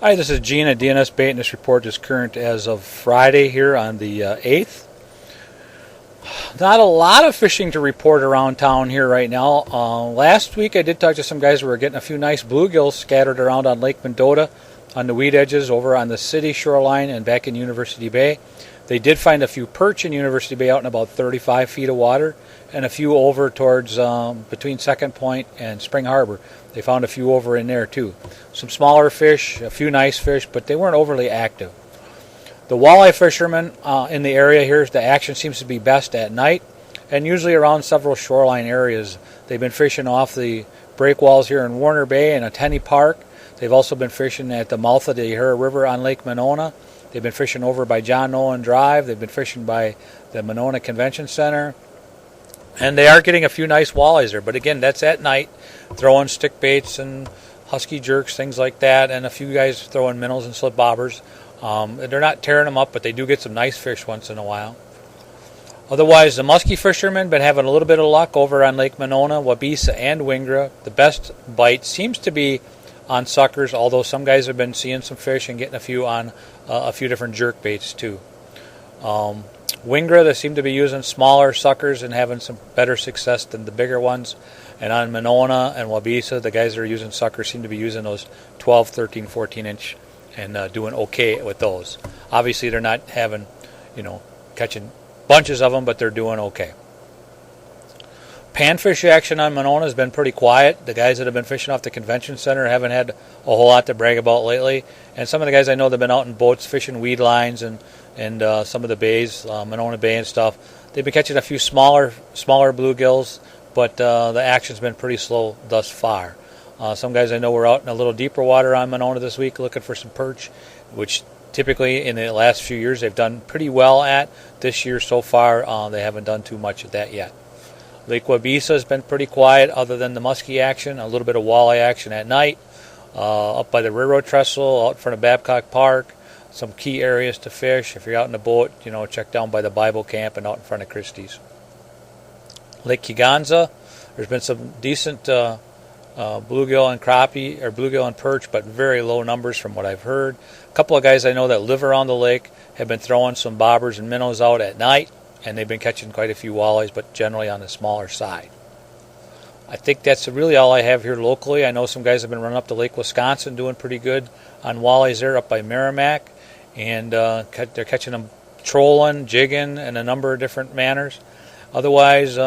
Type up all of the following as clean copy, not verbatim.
Hi, this is Gene at DNS Bait, and this report is current as of Friday here on the 8th. Not a lot of fishing to report around town here right now. Last week I did talk to some guys who were getting a few nice bluegills scattered around on Lake Mendota on the weed edges over on the city shoreline and back in University Bay. They did find a few perch in University Bay out in about 35 feet of water, and a few over towards between Second Point and Spring Harbor. They found a few over in there too. Some smaller fish, a few nice fish, but they weren't overly active. The walleye fishermen in the area here, the action seems to be best at night and usually around several shoreline areas. They've been fishing off the breakwalls here in Warner Bay and Ateni Park. They've also been fishing at the mouth of the Yahara River on Lake Monona. They've been fishing over by John Nolan Drive. They've been fishing by the Monona Convention Center. And they are getting a few nice walleyes there. But again, that's at night, throwing stick baits and husky jerks, things like that, and a few guys throwing minnows and slip bobbers. They're not tearing them up, but they do get some nice fish once in a while. Otherwise, the muskie fishermen been having a little bit of luck over on Lake Monona, Waubesa, and Wingra. The best bite seems to be on suckers, although some guys have been seeing some fish and getting a few on a few different jerk baits too. Wingra, they seem to be using smaller suckers and having some better success than the bigger ones. And on Monona and Waubesa, the guys that are using suckers seem to be using those 12, 13, 14 inch and doing okay with those. Obviously, they're not having, catching bunches of them, but they're doing okay. Panfish action on Monona has been pretty quiet. The guys that have been fishing off the convention center haven't had a whole lot to brag about lately. And some of the guys I know that have been out in boats fishing weed lines and some of the bays, Monona Bay and stuff. They've been catching a few smaller bluegills, but the action's been pretty slow thus far. Some guys I know were out in a little deeper water on Monona this week looking for some perch, which typically in the last few years they've done pretty well at. This year so far they haven't done too much at that yet. Lake Waubesa has been pretty quiet other than the muskie action, a little bit of walleye action at night, up by the railroad trestle, out in front of Babcock Park, some key areas to fish. If you're out in a boat, check down by the Bible camp and out in front of Christie's. Lake Kegonsa, there's been some decent bluegill and crappie, or bluegill and perch, but very low numbers from what I've heard. A couple of guys I know that live around the lake have been throwing some bobbers and minnows out at night, and they've been catching quite a few walleyes, but generally on the smaller side. I think that's really all I have here locally. I know some guys have been running up to Lake Wisconsin doing pretty good on walleyes there up by Merrimack, and they're catching them trolling, jigging, in a number of different manners. Otherwise,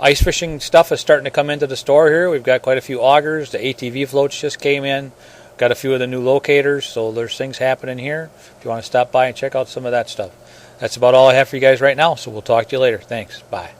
ice fishing stuff is starting to come into the store here. We've got quite a few augers. The ATV floats just came in. Got a few of the new locators, so there's things happening here. If you want to stop by and check out some of that stuff. That's about all I have for you guys right now, so we'll talk to you later. Thanks. Bye.